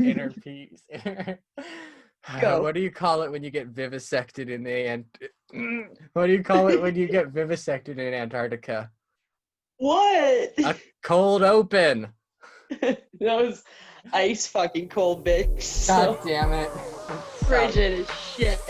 Inner peace. Go. What do you call it when you get vivisected in the what do you call it when you get vivisected in Antarctica? What? A cold open. That was ice fucking cold, bitch. God So damn it. frigid as shit.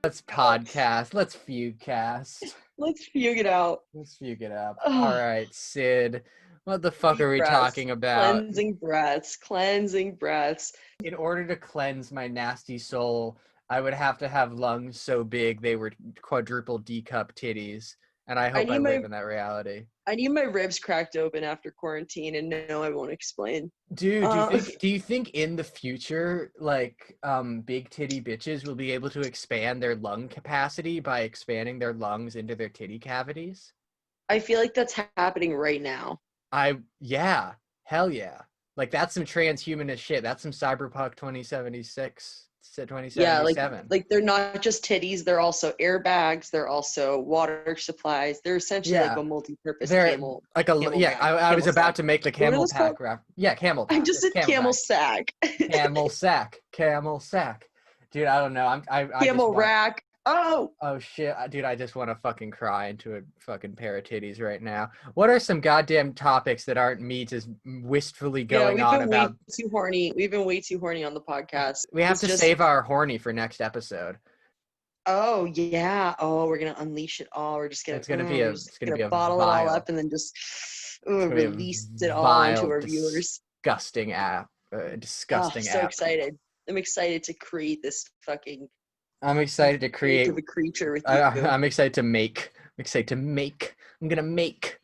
Let's podcast. Let's FUGUECAST. Let's fugue it out. Let's fugue it up. Ugh. All right, Sid. What the fuck Deep are we breaths. talking about? Cleansing breaths. Cleansing breaths. In order to cleanse my nasty soul, I would have to have lungs so big they were quadruple D-cup titties. And I hope I live in that reality. I need my ribs cracked open after quarantine, and no, I won't explain. Dude, do you think in the future, like, big titty bitches will be able to expand their lung capacity by expanding their lungs into their titty cavities? I feel like that's happening right now. Yeah, hell yeah. Like, that's some transhumanist shit. That's some Cyberpunk 2076, 2077. Yeah, like they're not just titties, they're also airbags, they're also water supplies. They're essentially like a multi-purpose camel. Like I was about to make the camel pack rap. Yeah, camel pack. I just said camel sack. Camel sack. Camel sack. Dude, I don't know. Camel rack. Oh shit, dude! I just want to fucking cry into a fucking pair of titties right now. What are some goddamn topics that aren't me just wistfully going on about? Way too horny. We've been way too horny on the podcast. We have to save our horny for next episode. Oh yeah. Oh, we're gonna unleash it all. We're just gonna. It's gonna be a bottle it all up and then just release it all into our viewers. Disgusting app. Disgusting app. So excited! I'm excited to create this fucking. I'm excited to create a creature with you. I'm excited to make. I'm gonna make.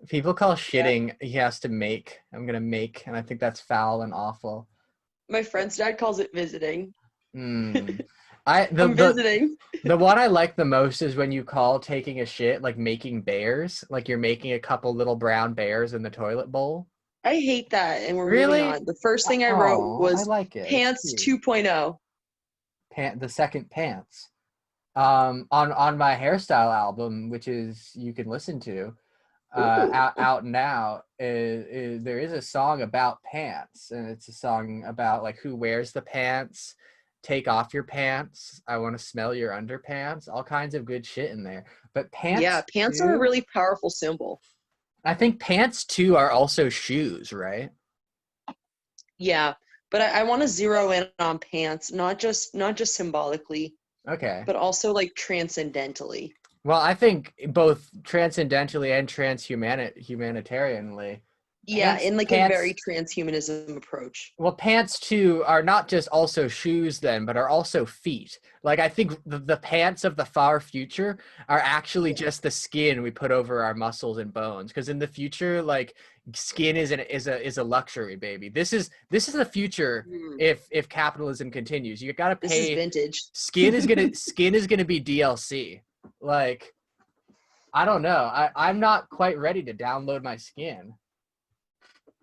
People call shitting he has to make. I'm gonna make, and I think that's foul and awful. My friend's dad calls it visiting. I'm visiting. The one I like the most is when you call taking a shit like making bears, like you're making a couple little brown bears in the toilet bowl. I hate that, and we're moving on. The first thing I wrote was pants 2.0. The second pants. On my hairstyle album, which is you can listen to, out now, there is a song about pants, and it's a song about like who wears the pants, take off your pants, I want to smell your underpants, all kinds of good shit in there. But pants, pants are a really powerful symbol. I think pants too are also shoes, right? Yeah. But I want to zero in on pants, not just symbolically, okay, but also like transcendentally. Well, I think both transcendentally and humanitarianly. Yeah, in like a very transhumanism approach. Well, pants too are not just also shoes then, but are also feet. Like I think the pants of the far future are actually just the skin we put over our muscles and bones. Because in the future, like skin is a luxury, baby. This is the future. If capitalism continues, you gotta pay. This is vintage. Skin is gonna be DLC. Like, I don't know. I'm not quite ready to download my skin.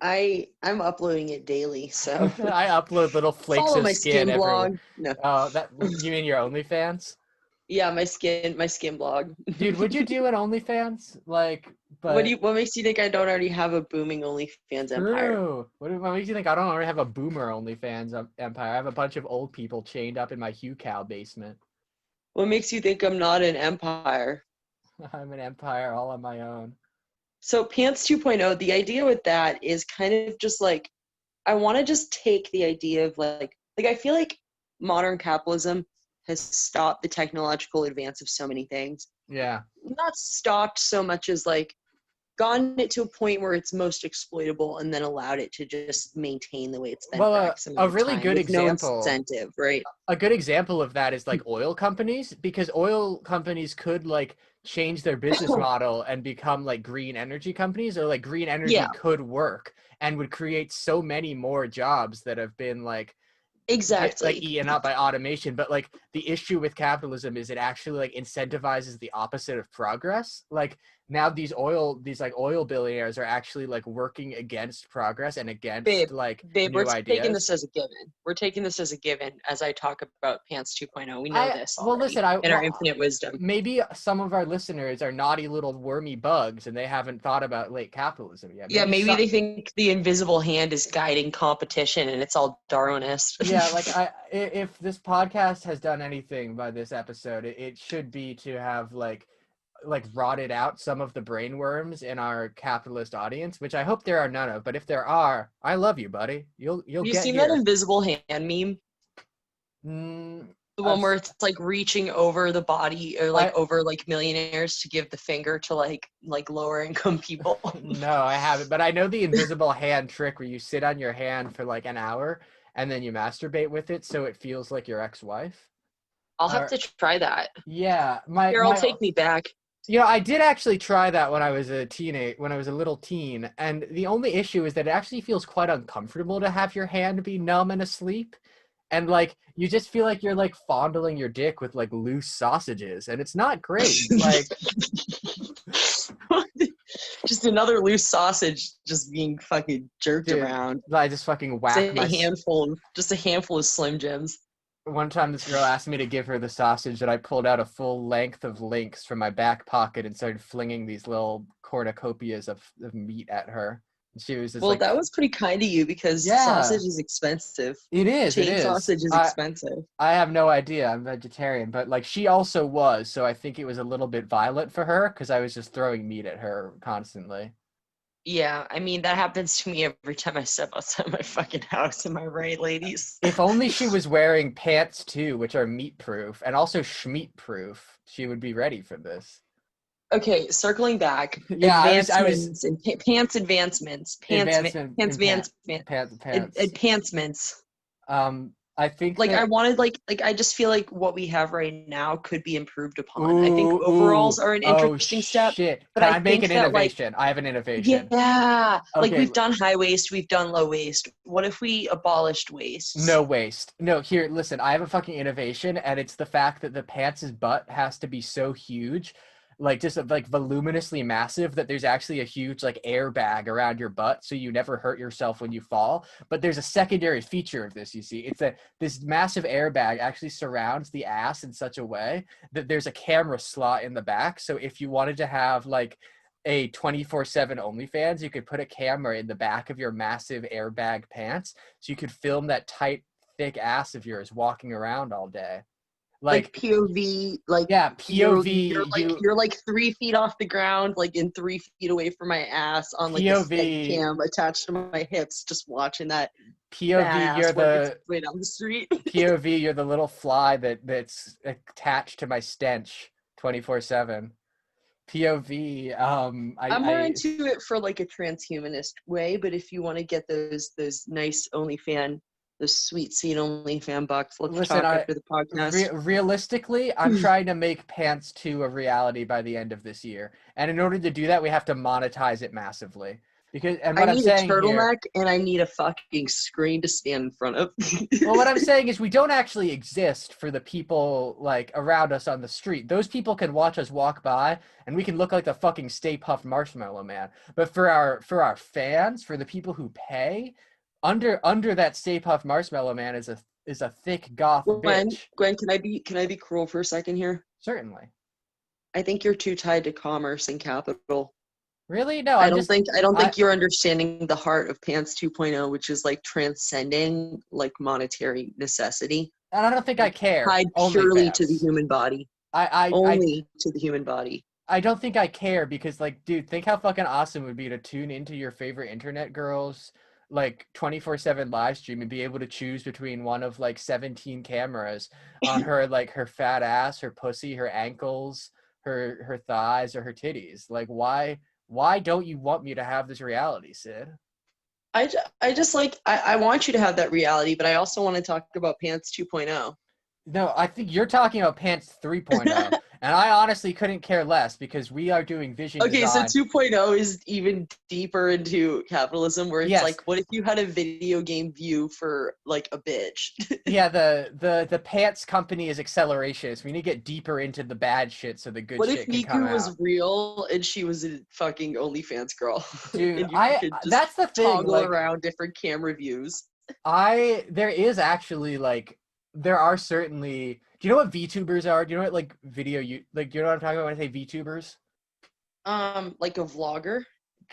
I'm uploading it daily, so I upload little flakes of skin blog. No. Oh, you mean your OnlyFans? Yeah, my skin blog. Dude, would you do an OnlyFans? Like, but what makes you think I don't already have a booming OnlyFans empire? What makes you think I don't already have a boomer OnlyFans empire? I have a bunch of old people chained up in my FUGECAST basement. What makes you think I'm not an empire? I'm an empire all on my own. So Pants 2.0, the idea with that is kind of just like, I want to just take the idea of like I feel like modern capitalism has stopped the technological advance of so many things. Yeah. Not stopped so much as like gotten it to a point where it's most exploitable and then allowed it to just maintain the way it's been. Well, a really good example. No incentive, right? A good example of that is like oil companies, because oil companies could like change their business model and become like green energy companies, or like green energy could work and would create so many more jobs that have been like eaten up by automation. But like the issue with capitalism is it actually like incentivizes the opposite of progress. Like now these like oil billionaires are actually like working against progress and against like Babe, we're new taking ideas. this as a given. We're taking this as a given as I talk about Pants 2.0. We know this Well, already listen, in our infinite wisdom. maybe some of our listeners are naughty little wormy bugs and they haven't thought about late capitalism yet. Yeah, maybe they think the invisible hand is guiding competition and it's all Darwinist. Yeah, like if this podcast has done anything by this episode, it should be to have like rotted out some of the brainworms in our capitalist audience, which I hope there are none of. But if there are, I love you, buddy. You'll Have you get seen here. that invisible hand meme? The one where it's like reaching over the body or like over like millionaires to give the finger to like lower income people. No, I haven't, but I know the invisible hand trick where you sit on your hand for like an hour and then you masturbate with it so it feels like your ex-wife. I'll have to try that. Yeah, Here, take me back. I did actually try that when I was a little teen, and the only issue is that it actually feels quite uncomfortable to have your hand be numb and asleep. And like you just feel like you're like fondling your dick with like loose sausages, and it's not great. Like just another loose sausage just being fucking jerked around. I just fucking whack a handful of Slim Jims. One time this girl asked me to give her the sausage, and I pulled out a full length of links from my back pocket and started flinging these little cornucopias of meat at her. She was just that was pretty kind of you because sausage is expensive. It is. Chain sausage is expensive. I have no idea. I'm vegetarian, but like she also was, so I think it was a little bit violent for her because I was just throwing meat at her constantly. Yeah, I mean that happens to me every time I step outside my fucking house. Am I right, ladies? If only she was wearing pants too, which are meat proof and also schmeat proof, she would be ready for this. Okay, circling back. Yeah, advancements pants advancements. Enhancements. I think like I wanted I just feel like what we have right now could be improved upon. I think overalls are an interesting step. Shit. But Can I make an innovation? I have an innovation. Yeah. Okay. Like we've done high waist, we've done low waist. What if we abolished waist? No waist. No, here, listen, I have a fucking innovation, and it's the fact that the pants' butt has to be so huge, like just like voluminously massive, that there's actually a huge like airbag around your butt so you never hurt yourself when you fall. But there's a secondary feature of this, you see. It's that this massive airbag actually surrounds the ass in such a way that there's a camera slot in the back. So if you wanted to have like a 24/7 OnlyFans, you could put a camera in the back of your massive airbag pants so you could film that tight, thick ass of yours walking around all day. Like POV, POV. You're like 3 feet off the ground, like in 3 feet away from my ass on like POV, a steady cam attached to my hips, just watching that. POV, you're the way down the street. POV, you're the little fly that's attached to my stench 24/7. POV, I'm more into it for like a transhumanist way, but if you want to get those nice OnlyFans, the sweet seed OnlyFans bucks. Let's talk after the podcast. Realistically, I'm trying to make Pants 2 a reality by the end of this year. And in order to do that, we have to monetize it massively. I need a turtleneck and I need a fucking screen to stand in front of. Well, what I'm saying is we don't actually exist for the people like around us on the street. Those people can watch us walk by and we can look like the fucking Stay Puft Marshmallow Man. But for our fans, for the people who pay, under that Stay Puft Marshmallow Man is a thick goth bitch. Gwen, can I be cruel for a second here? Certainly. I think you're too tied to commerce and capital. Really? No, I don't think you're understanding the heart of Pants 2.0, which is like transcending like monetary necessity. And I don't think I care. Tied purely to the human body. To the human body. I don't think I care because, like, dude, think how fucking awesome it would be to tune into your favorite internet girls like 24/7 live stream and be able to choose between one of like 17 cameras on her, like her fat ass, her pussy, her ankles, her thighs, or her titties. Like, why don't you want me to have this reality, Sid? I just like I want you to have that reality, but I also want to talk about Pants 2.0. No, I think you're talking about Pants 3.0. And I honestly couldn't care less because we are doing vision Okay, so design. 2.0 is even deeper into capitalism, where it's Yes. like, what if you had a video game view for like a bitch? Yeah, the pants company is accelerationist. We need to get deeper into the bad shit so the good What if shit can come Miku out. was real and she was a fucking OnlyFans girl, Dude, and you could just that's the thing. toggle Like, around different camera views? there is actually like there are certainly. Do you know what VTubers are? Do you know what like video you like? Do you know what I'm talking about when I say VTubers? Like a vlogger,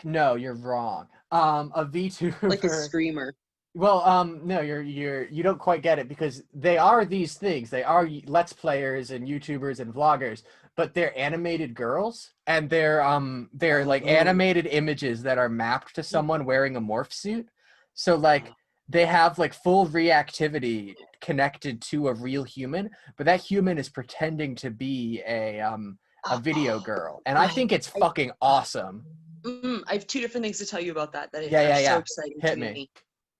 No, you're wrong. A like a VTuber. streamer. Well, no, you don't quite get it because they are these things. They are Let's Players and YouTubers and vloggers, but they're animated girls and they're like Oh. animated images that are mapped to someone wearing a morph suit. So like they have like full reactivity connected to a real human, but that human is pretending to be a video girl. And I think it's fucking awesome. I have two different things to tell you about that Yeah, are yeah, so yeah. exciting to Hit me. me.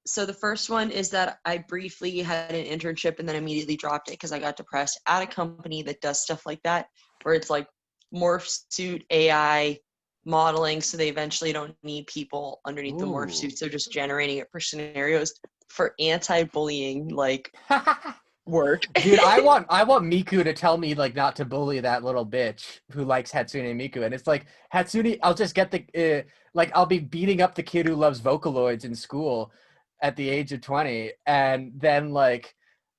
So the first one is that I briefly had an internship and then immediately dropped it because I got depressed at a company that does stuff like that, where it's like morph suit AI modeling, so they eventually don't need people underneath the morph Ooh. suits. They're just generating it for scenarios for anti-bullying like work. Dude, I want Miku to tell me like not to bully that little bitch who likes Hatsune Miku, and it's like Hatsune. I'll just get the like I'll be beating up the kid who loves Vocaloids in school at the age of 20, and then like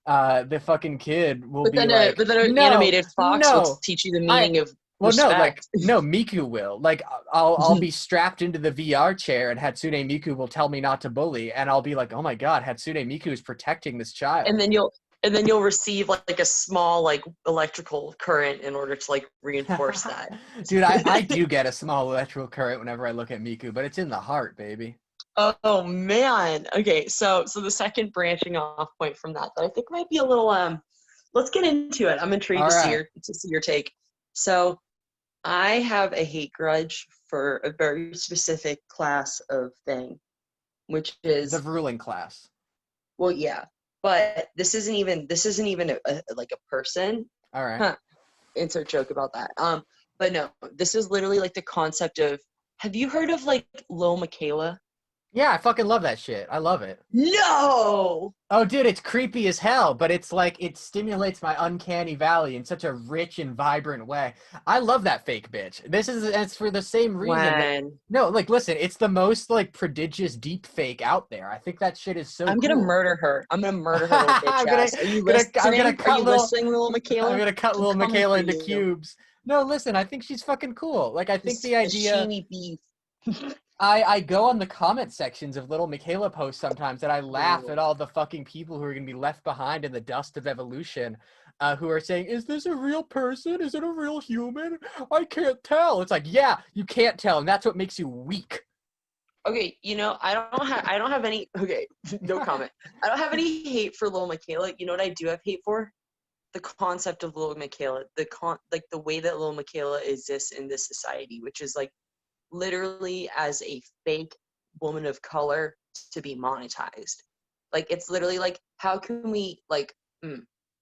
the fucking kid will But be then like, an no, animated fox will no, teach you the I meaning of well no like respect. no Miku will like I'll be strapped into the VR chair and Hatsune Miku will tell me not to bully, and I'll be like, oh my god, Hatsune Miku is protecting this and child. then you'll receive like a small like electrical current in order to like reinforce that. Dude, I do get a small electrical current whenever I look at Miku, but it's in the heart, baby. Oh man. Okay, so the second branching off point from that I think might be a little let's get into it. I'm intrigued All right. to see your take. So I have a hate grudge for a very specific class of thing, which The is, ruling class. well, yeah, but this isn't even a like a person. All right. Huh. Insert joke about that. But no, this is literally like the concept of. Have you heard of like Lil Michaela? Yeah, I fucking love that shit. I love it. No. Oh, dude, it's creepy as hell, but it's like it stimulates my uncanny valley in such a rich and vibrant way. I love that fake bitch. It's for the same reason that When no, like listen, it's the most like prodigious deep fake out there. I think that shit is so I'm gonna cool. murder her. I'm gonna murder her little bitch ass. Are you I'm gonna listening? Are cut you little listening, little I'm Michaela? gonna cut I'm little coming Michaela for into you. cubes. No, listen, I think she's fucking cool. Like I think This the idea sashimi beef. I go on the comment sections of little Michaela posts sometimes and I laugh Oh, at all the fucking people who are gonna be left behind in the dust of evolution, who are saying, "Is this a real person? Is it a real human? I can't tell." It's like, yeah, you can't tell, and that's what makes you weak. okay, I don't have any. Okay, no comment. I don't have any hate for Lil Michaela. You know what I do have hate for? The concept of Lil Michaela. Like the way that Lil Michaela exists in this society, which is like literally as a fake woman of color to be monetized. Like it's literally like, how can we like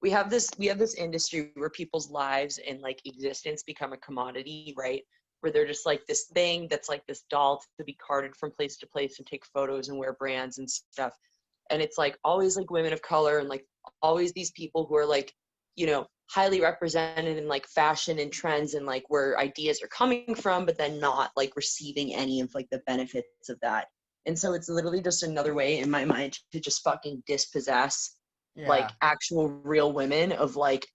we have this industry where people's lives and like existence become a commodity, right? Where they're just like this thing that's like this doll to be carted from place to place and take photos and wear brands and stuff. And it's like always like women of color and like always these people who are like, highly represented in like fashion and trends and like where ideas are coming from, but then not like receiving any of like the benefits of that. And so it's literally just another way in my mind to just fucking dispossess Yeah, like actual real women of like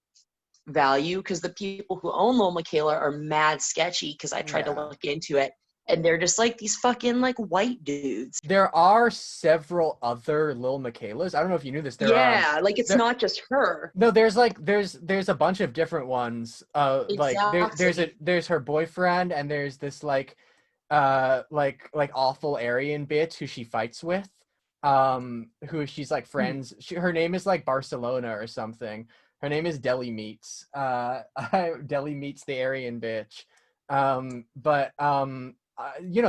value, because the people who own Lil Michaela are mad sketchy because I tried to yeah. look into it and they're just like these fucking like white dudes. There are several other Lil Michaelas. I don't know if you knew this. Yeah, like it's There not just her. No, there's like there's a bunch of different ones. Like Exactly. there's her boyfriend and there's this like awful Aryan bitch who she fights with. Who she's like friends. Her name is like Barcelona or something. Her name is Deli Meats. Deli Meats the Aryan bitch. But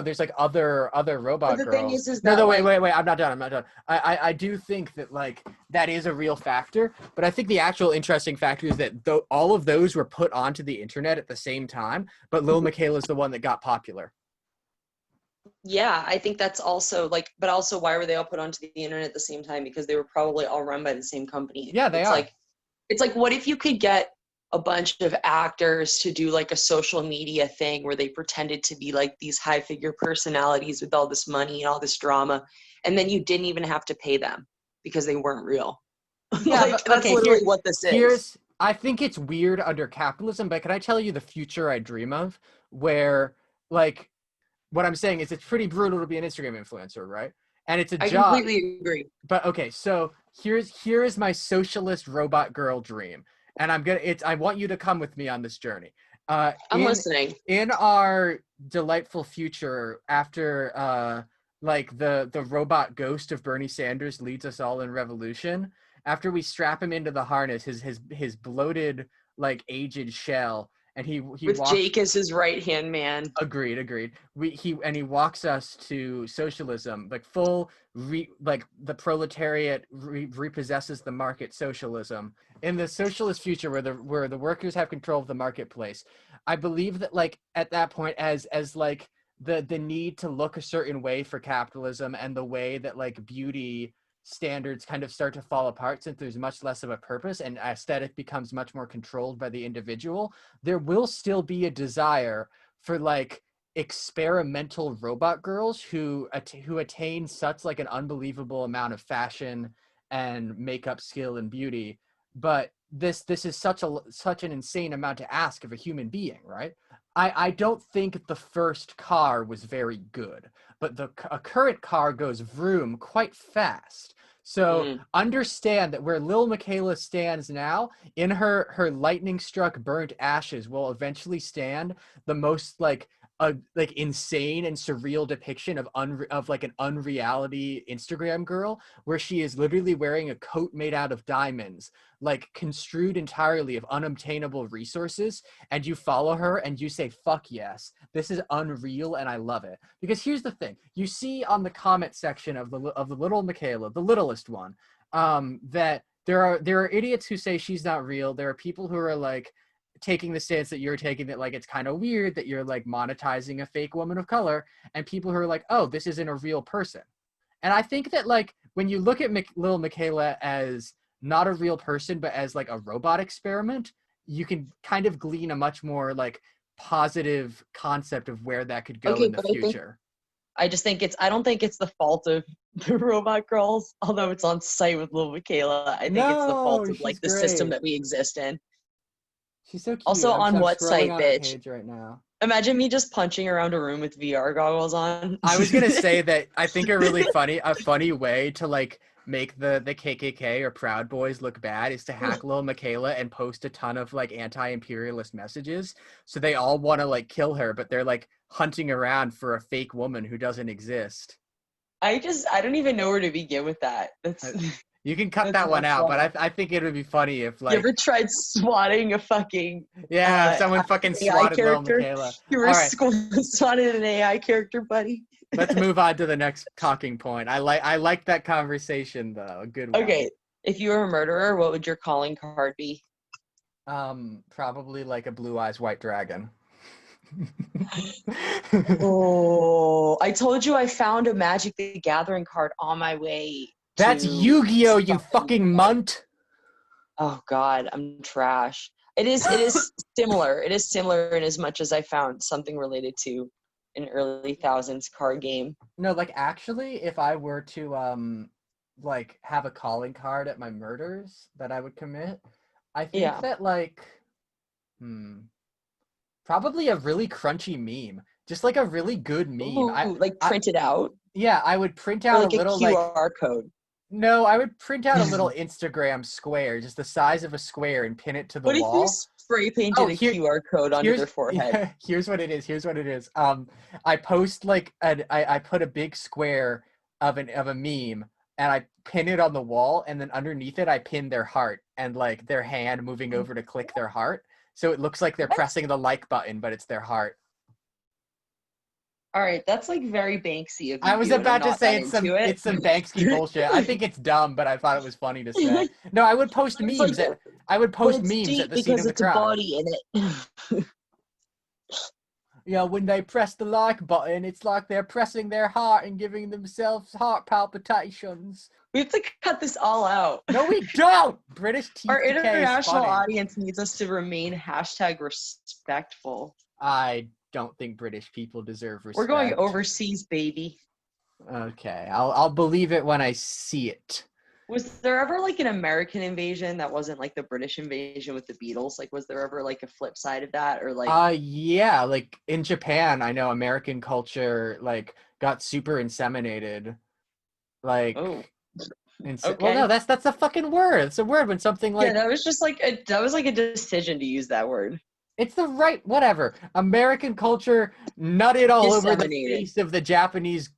there's like other But robot the thing girls. is No, that no, like wait. I'm not done. I do think that like that is a real factor, but I think the actual interesting factor is that all of those were put onto the internet at the same time, but Lil Miquela is the one that got popular. yeah, I think that's also like, but also why were they all put onto the internet at the same time? Because they were probably all run by the same company. Yeah, they are. It's like, what if you could get a bunch of actors to do like a social media thing where they pretended to be like these high figure personalities with all this money and all this drama, and then you didn't even have to pay them because they weren't real. Yeah, Like but that's okay, literally what this is. here's I think it's weird under capitalism, but can I tell you the future I dream of where like what I'm saying is it's pretty brutal to be an Instagram influencer, right? And it's a I job. completely agree. But okay, so here is my socialist robot girl dream. And I want you to come with me on this journey. I'm listening. In our delightful future after like the robot ghost of Bernie Sanders leads us all in revolution, after we strap him into the harness, his bloated like aged shell, and he With walks. Jake as his right hand man. Agreed. He walks us to socialism, like like the proletariat repossesses the market socialism. In the socialist future where the workers have control of the marketplace, I believe that like at that point as like the need to look a certain way for capitalism and the way that like beauty standards kind of start to fall apart since there's much less of a purpose and aesthetic becomes much more controlled by the individual, there will still be a desire for like experimental robot girls who attain such like an unbelievable amount of fashion and makeup skill and beauty. But this is such an insane amount to ask of a human being, right? I don't think the first car was very good, but a current car goes vroom quite fast. So understand that where Lil Miquela stands now, in her lightning struck burnt ashes will eventually stand the most like a like insane and surreal depiction of like an unreality Instagram girl where she is literally wearing a coat made out of diamonds, like construed entirely of unobtainable resources, and you follow her and you say fuck yes, this is unreal and I love it. Because here's the thing, you see on the comment section of the little Miquela, the littlest one, that there are idiots who say she's not real. There are people who are like taking the stance that you're taking, that like it's kind of weird that you're like monetizing a fake woman of color, and people who are like, oh, this isn't a real person. And I think that like when you look at Lil Miquela as not a real person but as like a robot experiment, you can kind of glean a much more like positive concept of where that could go Okay, in the but future. I don't think it's the fault of the robot girls, although it's on site with Lil Miquela. I think it's the fault No, of like she's the system great. that we exist in. She's so cute. Also, I'm on what scrolling site, on her bitch? page right now. Imagine me just punching around a room with VR goggles on. I was gonna say that I think a funny way to like make the KKK or Proud Boys look bad is to hack Lil Miquela and post a ton of like anti-imperialist messages. So they all want to like kill her, but they're like hunting around for a fake woman who doesn't exist. I don't even know where to begin with that. You can cut That's that one messed out, but up. I think it would be funny if You like ever tried swatting a fucking yeah, if someone fucking AI swatted Lil character? Miquela. You All were right, swatted an AI character, buddy? let's move on to the next talking point. I like that conversation though. A good one. Okay, if you were a murderer, what would your calling card be? Probably like a blue eyes white dragon. Oh, I told you I found a Magic the Gathering card on my way That's to Yu-Gi-Oh, you something. fucking munt. Oh God, I'm trash. It is similar. It is similar in as much as I found something related to an early thousands card game. No, like actually, if I were to like have a calling card at my murders that I would commit, I think Yeah. that like probably a really crunchy meme. Just like a really good meme. Ooh, like I print it out yeah, I would print or out a like a little like QR code. no, I would print out a little Instagram square, just the size of a square, and pin it to the What if you wall. spray Oh, painted a QR code onto here's their forehead? here's what it is. Here's what it is. I post like I put a big square of a meme and I pin it on the wall, and then underneath it I pin their heart and like their hand moving over to click their heart. So it looks like they're What? pressing the like button, but it's their heart. All right, that's like very Banksy of I was you, and I'm about to not say that into it. it's some Banksy bullshit. I think it's dumb, but I thought it was funny to say. No, It's like, I would but post it's memes at deep the scene because of the it's a crime. body in it. You know, when they press the like button, it's like they're pressing their heart and giving themselves heart palpitations. We have to cut this all out. No, we don't! British Our teeth decay is international funny. audience needs us to remain #respectful. I don't think British people deserve respect. We're going overseas, baby. Okay, I'll believe it when I see it. Was there ever like an American invasion that wasn't like the British invasion with the Beatles? Like, was there ever like a flip side of that, or like? Yeah, like in Japan, I know American culture like got super inseminated. Like, Oh, well, no, okay. that's a fucking word. It's a word when something Yeah, like that was just like a decision to use that word. it's the right whatever. American culture nutted all over the Disseminated. face of the Japanese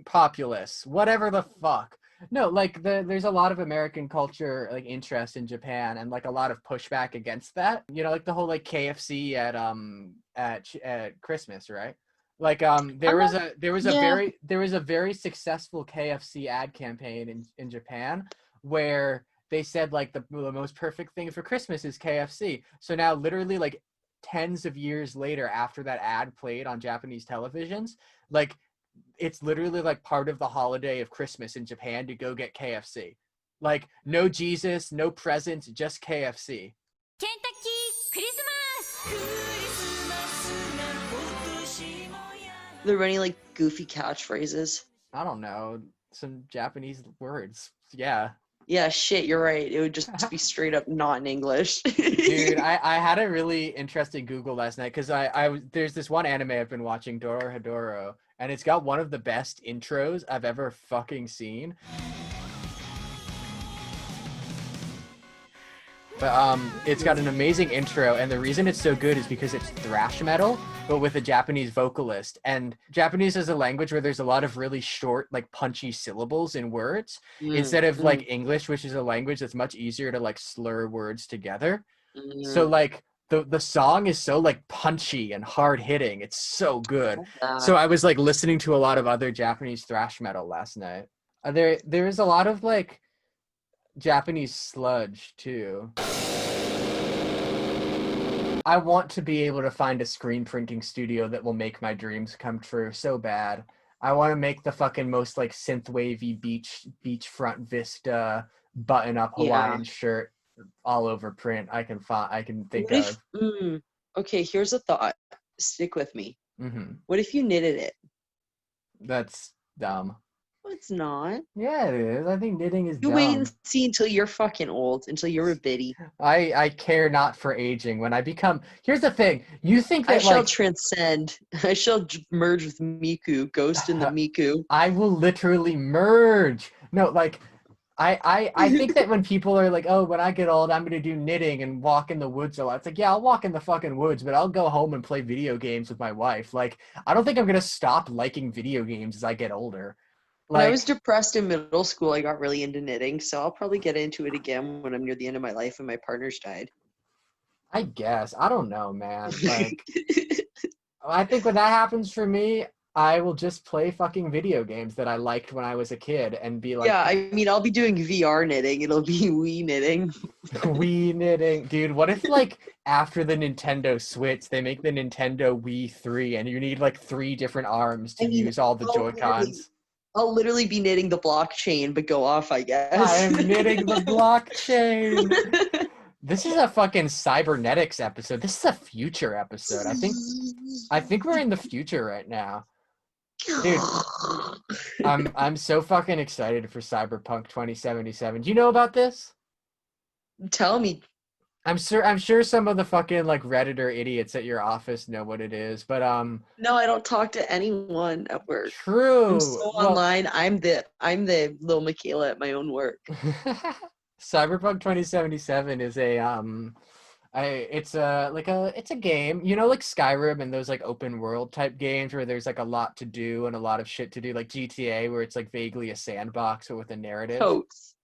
populace. Whatever the fuck. No, like there's a lot of American culture like interest in Japan and like a lot of pushback against that. You know, like the whole like KFC at Christmas, right? Like I'm not. Yeah. there was a very successful KFC ad campaign in Japan where they said like the most perfect thing for Christmas is KFC. So now literally like tens of years later after that ad played on Japanese televisions, like it's literally like part of the holiday of Christmas in Japan to go get KFC. Like no Jesus, no presents, just KFC. There were any like goofy catchphrases? I don't know, some Japanese words. Yeah. Yeah, shit, you're right. It would just be straight up not in English. Dude, I had a really interesting Google last night because there's this one anime I've been watching, Dorohedoro, and it's got one of the best intros I've ever fucking seen. But it's got an amazing intro, and the reason it's so good is because it's thrash metal, but with a Japanese vocalist. And Japanese is a language where there's a lot of really short, like punchy syllables in words, instead of like English, which is a language that's much easier to like slur words together. So like the song is so like punchy and hard hitting. It's so good. So I was like listening to a lot of other Japanese thrash metal last night. There is a lot of like Japanese sludge too. I want to be able to find a screen printing studio that will make my dreams come true so bad. I want to make the fucking most like synthwavy beachfront vista button up Hawaiian shirt all over print I can think of. Okay, here's a thought. Stick with me. Mm-hmm. What if you knitted it? That's dumb. No, it's not. Yeah, it is. I think knitting is You dumb. wait and see until you're fucking old, until you're a biddy. I care not for aging. When I become, here's the thing. You think that I shall transcend. I shall merge with Miku, ghost in the Miku. I will literally merge. No, like I think that when people are like, oh, when I get old, I'm gonna do knitting and walk in the woods a lot. It's like, yeah, I'll walk in the fucking woods, but I'll go home and play video games with my wife. Like, I don't think I'm gonna stop liking video games as I get older. When I was depressed in middle school, I got really into knitting, so I'll probably get into it again when I'm near the end of my life and my partner's died. I guess. I don't know, man. Like, I think when that happens for me, I will just play fucking video games that I liked when I was a kid and be like, yeah, I mean, I'll be doing VR knitting. It'll be Wii knitting. Wii knitting. Dude, what if like after the Nintendo Switch, they make the Nintendo Wii 3 and you need like 3 different arms to use all the Joy-Cons? I'll literally be knitting the blockchain, but go off, I guess. I am knitting the blockchain. This is a fucking cybernetics episode. This is a future episode. I think we're in the future right now. Dude, I'm so fucking excited for Cyberpunk 2077. Do you know about this? Tell me. I'm sure some of the fucking like Redditor idiots at your office know what it is, but no, I don't talk to anyone at work. True. I'm so online. I'm the little Michaela at my own work. Cyberpunk 2077 is it's a game, you know, like Skyrim and those like open world type games where there's like a lot to do and a lot of shit to do, like GTA where it's like vaguely a sandbox but with a narrative. Totes,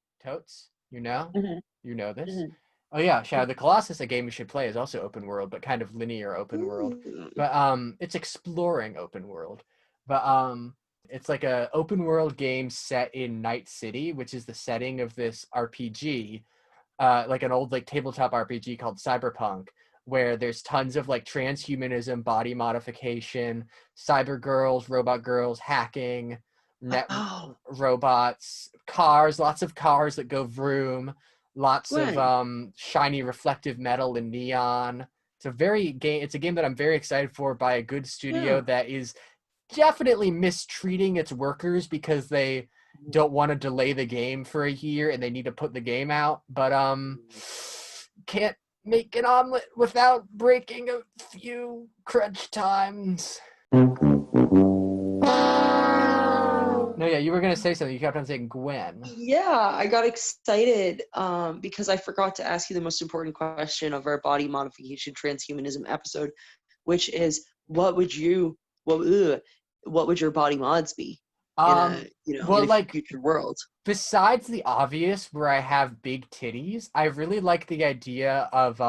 you know? Mm-hmm. You know this? Mm-hmm. Oh yeah, Shadow of the Colossus, a game you should play, is also open world, but kind of linear open world. But it's exploring open world. But it's like a open world game set in Night City, which is the setting of this RPG, like an old like tabletop RPG called Cyberpunk, where there's tons of like transhumanism, body modification, cyber girls, robot girls, hacking, net Oh, robots, cars, lots of cars that go vroom, lots of right. shiny reflective metal and neon. It's a game that I'm very excited for, by a good studio Yeah. that is definitely mistreating its workers because they don't want to delay the game for a year and they need to put the game out, but can't make an omelet without breaking a few crunch times. No, yeah, you were gonna say something. You kept on saying Gwen. Yeah, I got excited because I forgot to ask you the most important question of our body modification transhumanism episode, which is what would your body mods be in a Well, in a like, future world? besides the obvious where I have big titties, I really like the idea of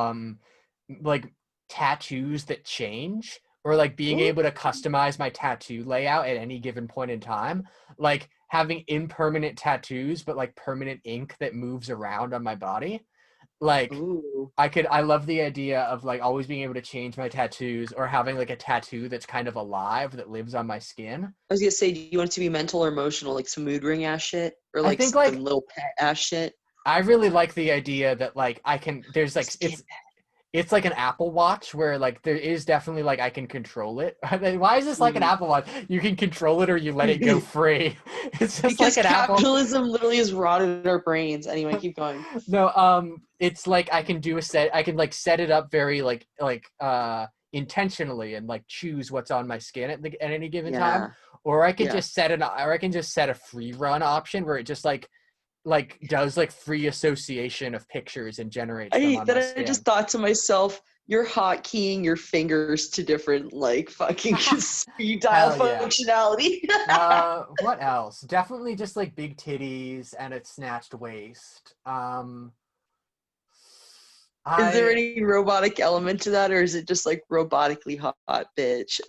like tattoos that change, or like being Ooh, able to customize my tattoo layout at any given point in time, like having impermanent tattoos but like permanent ink that moves around on my body. Like, ooh. I love the idea of like always being able to change my tattoos, or having like a tattoo that's kind of alive that lives on my skin. I was gonna say, do you want it to be mental or emotional, like some mood ring ass shit, or I like think some like little pet ass shit? I really like the idea that like I can there's like Skin. it's like an Apple Watch where like there is definitely like I can control it. I mean, why is this like an Apple Watch? You can control it or you let it go free. It's just Because like an Apple. capitalism literally has rotted our brains. Anyway, keep going. No, it's like I can do a set. I can like set it up very intentionally and like choose what's on my skin at any given time, Yeah, or I could yeah. just set a free run option where it just like does like free association of pictures and generates them on my I just skin. thought to myself, you're hotkeying your fingers to different like fucking speed dial Hell yeah. functionality. What else? Definitely just like big titties and a snatched waist. Is there I any robotic element to that, or is it just like robotically hot bitch?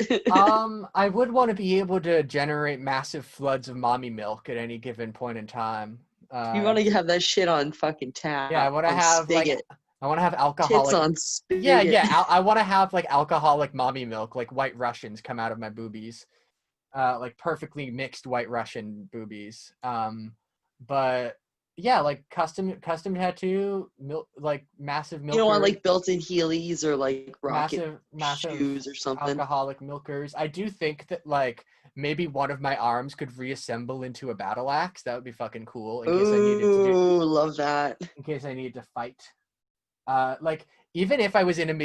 I would want to be able to generate massive floods of mommy milk at any given point in time. You want to To have that shit on fucking Yeah, I tap, want to on have like spigot, I want to have tits alcoholic. on Yeah, spigot. yeah. I want to have like alcoholic mommy milk, like White Russians come out of my boobies, like perfectly mixed White Russian boobies. But yeah, like custom tattoo, like massive You don't want milker, like built-in Heelys or like rocket massive shoes or something. alcoholic milkers. I do think that like maybe one of my arms could reassemble into a battle axe. That would be fucking cool Ooh, love that. in case I needed to fight. Like even if I was in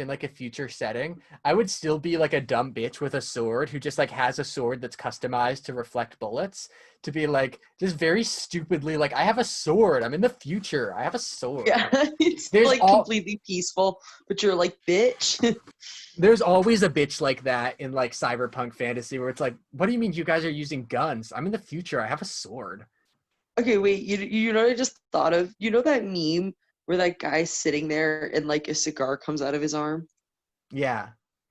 like a future setting, I would still be like a dumb bitch with a sword who just like has a sword that's customized to reflect bullets, to be like just very stupidly like, I have a sword. I'm in the future. I have a sword. Yeah, it's There's like all completely peaceful, but you're like, bitch. there's always a bitch like that in like cyberpunk fantasy where it's like, what do you mean you guys are using guns? I'm in the future. I have a sword. Okay, wait, you know what I just thought of? You know that meme where that guy's sitting there and like a cigar comes out of his arm? Yeah.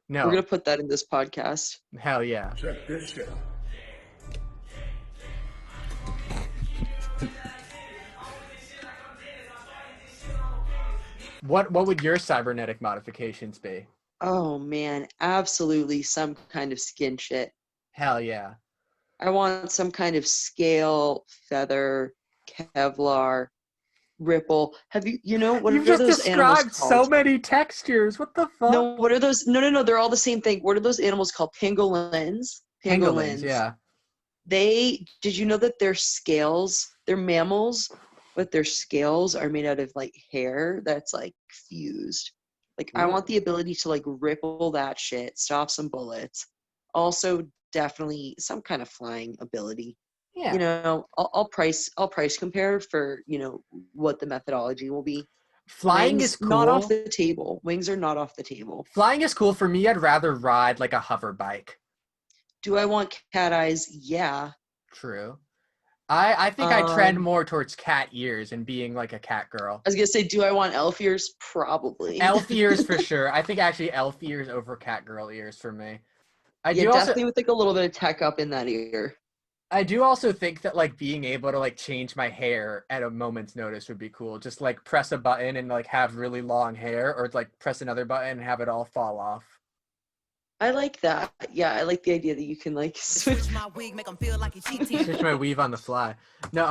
We're gonna No. put that in this podcast. Hell yeah. Check this shit out. What would your cybernetic modifications be? Oh man, absolutely some kind of skin shit. Hell yeah. I want some kind of scale, feather, Kevlar, ripple. What You've are just those animals described so called? many textures. What the fuck? No, what are those? No, they're all the same thing. What are those animals called? Pangolins. Pangolins, Pangolins. yeah. Did you know that their scales, they're mammals, but their scales are made out of like hair that's like fused. Like I want Ooh. the ability to like ripple that shit, stop some bullets. Also, definitely some kind of flying ability. Yeah. I'll price compare for what the methodology will be. Flying is Wings not off cool. the table. Wings are not off the table. Flying is cool for me. I'd rather ride like a hover bike. Do I want cat eyes? Yeah. True. I think I trend Um, more towards cat ears and being like a cat girl. I was gonna say, do I want elf ears? Probably. Elf ears for sure. I think actually elf ears over cat girl ears for me. I Yeah, do also definitely with like a little bit of tech up in that ear. I do also think that like being able to like change my hair at a moment's notice would be cool. Just like press a button and like have really long hair, or like press another button and have it all fall off. I like that. Yeah, I like the idea that you can like switch. Switch my wig, make him feel like he cheating. Switch my weave on the fly. No,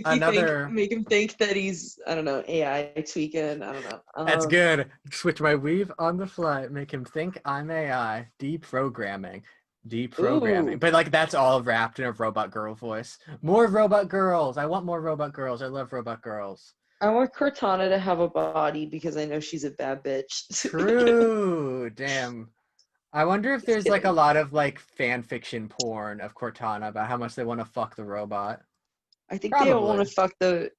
another. Make him think that he's, I don't know, AI tweaking. I don't know. That's good. Switch my weave on the fly. Make him think I'm AI. Deprogramming. Deprogramming. Ooh. But like that's all wrapped in a robot girl voice. More robot girls. I want more robot girls. I love robot girls. I want Cortana to have a body because I know she's a bad bitch. True. Damn. I wonder if Just there's like a kidding. lot of like fan fiction porn of Cortana about how much they want to fuck the robot. I think they all want Probably. to fuck the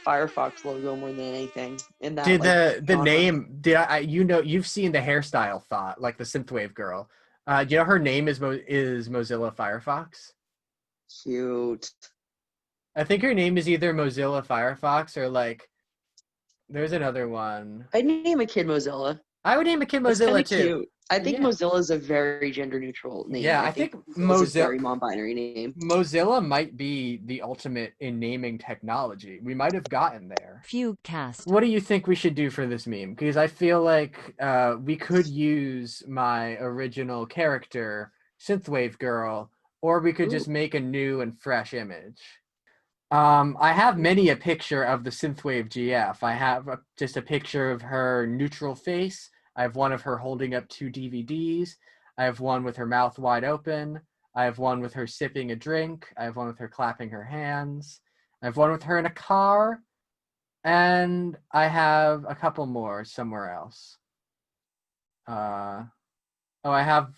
Firefox logo more than anything in that Did like the genre. name did I you know you've seen the hairstyle thought like the synthwave girl. You know her name is Mozilla Firefox. Cute. I think her name is either Mozilla Firefox or like there's another one. I'd name a kid Mozilla. I would name a kid That's kind Mozilla of too. cute. I think Yeah. Mozilla is a very gender neutral name. Yeah, I I think think Mozilla is a very non-binary name. Mozilla might be the ultimate in naming technology. We might have gotten there. FUGUECAST. What do you think we should do for this meme? Because I feel like we could use my original character, Synthwave Girl, or we could just Ooh. make a new and fresh image. I have many a picture of the Synthwave GF. I have just a picture of her neutral face. I have one of her holding up 2 DVDs. I have one with her mouth wide open. I have one with her sipping a drink. I have one with her clapping her hands. I have one with her in a car. And I have a couple more somewhere else. Oh, I have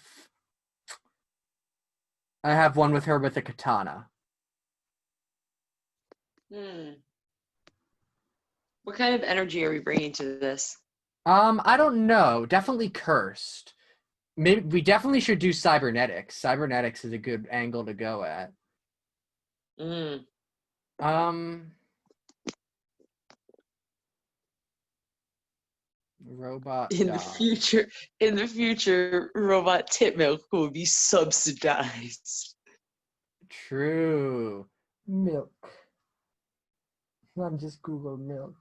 one with her with a katana. What kind of energy are we bringing to this? I don't know. Definitely cursed. Maybe we definitely should do cybernetics. Cybernetics is a good angle to go at. Mm. Robot In dog. the future, robot tit milk will be subsidized. True. Milk. I'm just Google milk.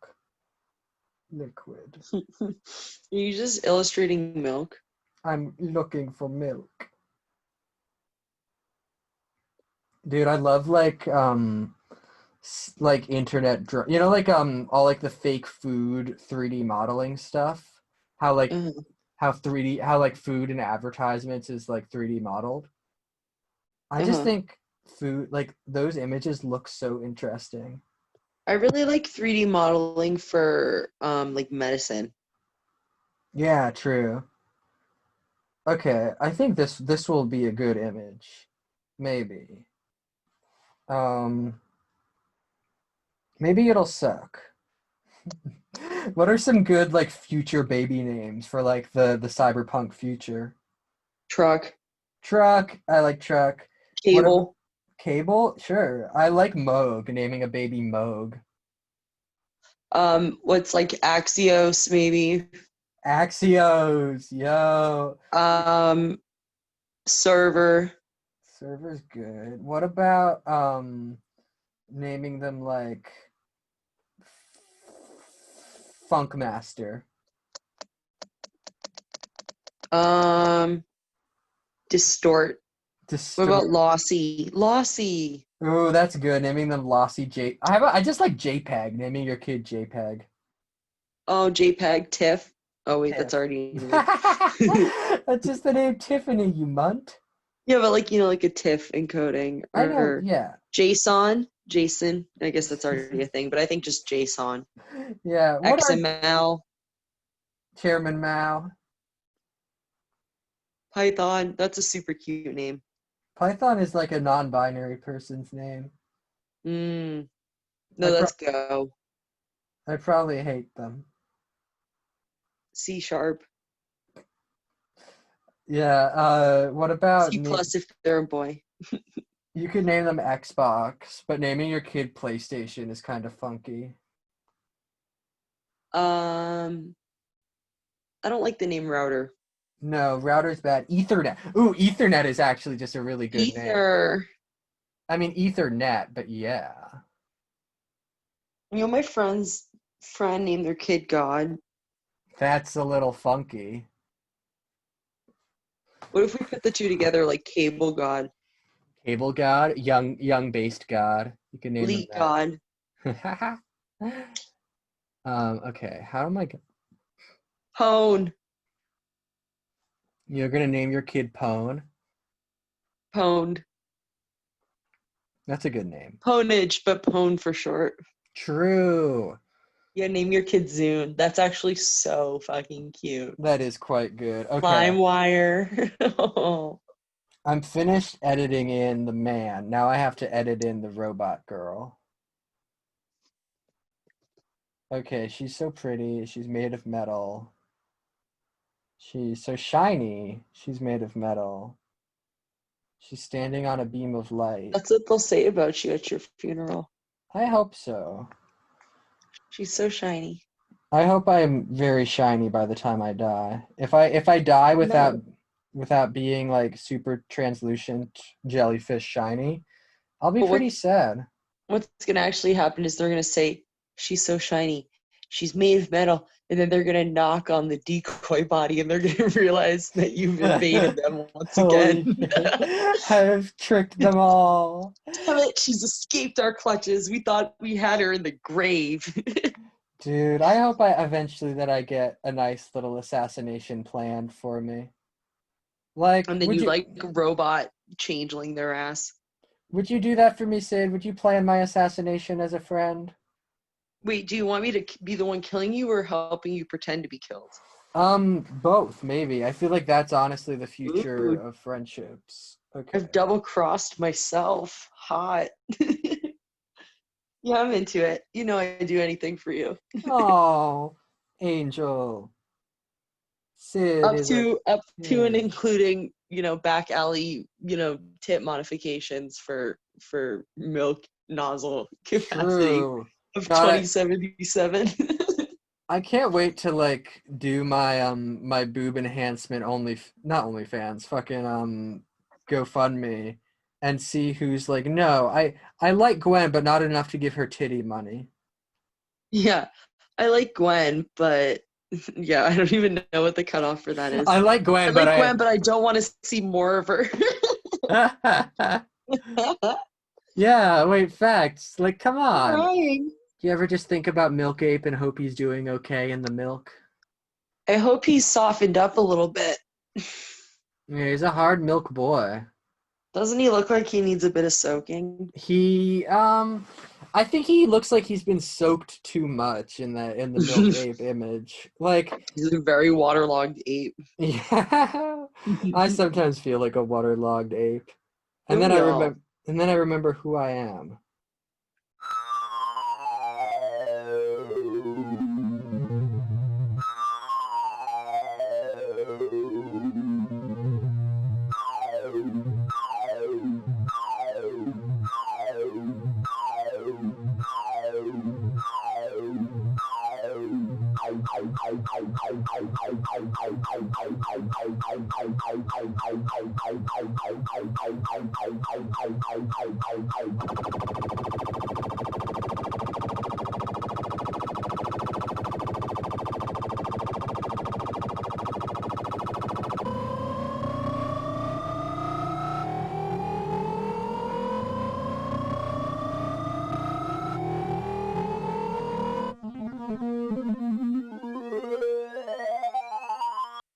Liquid. Are you just illustrating milk? I'm looking for milk. Dude, I love like internet you know like all like the fake food 3D modeling stuff. How like Mm. how like food and advertisements is like 3D modeled. I just Uh-huh. think food like those images look so interesting. I really like 3D modeling for like medicine. Yeah, true. Okay, I think this will be a good image. Maybe. Um Maybe it'll suck. What are some good like future baby names for like the cyberpunk future? Truck, Truck, I like Truck. What about cable, Cable? Sure. I like Moog, naming a baby Moog. what's like Axios maybe, Axios, yo. um, server, Server's good. What about naming them like Funkmaster? um, distort. What about Distort. lossy? Lossy. Ooh, that's good. Naming them Lossy J. I just like JPEG. Naming your kid JPEG. Oh, JPEG, TIFF. Oh wait, that's Tiff. already in there. That's just the name Tiffany, you munt. Yeah, but like like a TIFF encoding I know, or yeah. Jason. I guess that's already a thing, but I think just JSON. Yeah. What are XML, Chairman Mao? Python. That's a super cute name. Python is like a non-binary person's name. No, I let's go. I probably hate them. C#. Yeah, what about C+ if they're a boy. you could name them Xbox, but naming your kid PlayStation is kind of funky. I don't like the name router. No, router's bad. Ethernet. Ooh, Ethernet is actually just a really good name. Ether. I mean, Ethernet, but yeah. You know, my friend named their kid God. That's a little funky. What if we put the two together like Cable God, Cable God, young based God. You can name Leak him God, that. Okay, how am I Pone, You're gonna name your kid Pone? Pwned, That's a good name. Ponage, but Pone for short. True. Yeah, name your kid Zune. That's actually so fucking cute. That is quite good. Okay. LimeWire. Oh. I'm finished editing in the man. Now I have to edit in the robot girl. Okay, she's so pretty. She's made of metal. She's so shiny. She's made of metal. She's standing on a beam of light. That's what they'll say about you at your funeral. I hope so. She's so shiny. I hope I'm very shiny by the time I die. If I die without being like super translucent jellyfish shiny, I'll be pretty sad. What's gonna actually happen is they're gonna say, she's so shiny, she's made of metal, and then they're gonna knock on the decoy body and they're gonna realize that you've invaded them once again. I've tricked them all. Damn it, she's escaped our clutches. We thought we had her in the grave. Dude, I hope I get a nice little assassination planned for me. Like, And then you like robot changeling their ass. Would you do that for me, Sid? Would you plan my assassination as a friend? Wait, do you want me to be the one killing you or helping you pretend to be killed? Both, maybe. I feel like that's honestly the future Ooh. of friendships. Okay. I've double-crossed myself. Hot. Yeah, I'm into it. You know I'd do anything for you. Oh, Angel. Sid Up is to and yeah. including, back alley, tip modifications for milk nozzle capacity True. of God, 2077. I can't wait to like do my my boob enhancement not OnlyFans, fucking GoFundMe and see who's like, no, I like Gwen, but not enough to give her titty money. Yeah, I like Gwen, but yeah, I don't even know what the cutoff for that is. I like Gwen, but I don't want to see more of her. Yeah, wait, facts. Like, come on. Crying. Do you ever just think about Milk Ape and hope he's doing okay in the milk? I hope he's softened up a little bit. Yeah, he's a hard milk boy. Doesn't he look like he needs a bit of soaking? I think he looks like he's been soaked too much in the Milk Ape image. Like, he's a very waterlogged ape. Yeah. I sometimes feel like a waterlogged ape. And then I remember who I am.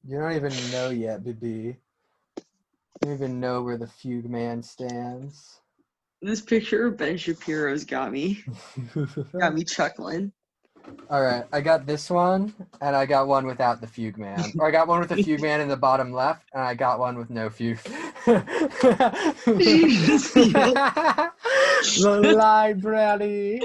You don't even know yet, baby. You don't even know where the Fugue Man stands. This picture of Ben Shapiro's got me chuckling. All right, I got this one, and I got one without the Fugue Man. Or I got one with the Fugue Man in the bottom left, and I got one with no Fugue. The library.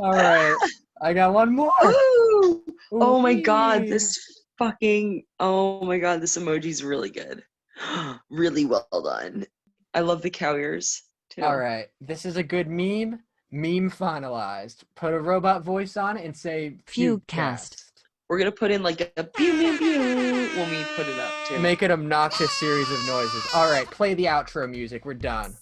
All right, I got one more. Ooh. Oh my god, this emoji's really good. Really well done. I love the cow ears too. All right, this is a good meme. Meme finalized. Put a robot voice on it and say FUGUECAST. We're gonna put in like a pew pew pew when we put it up too. Make an obnoxious series of noises. All right, play the outro music. We're done.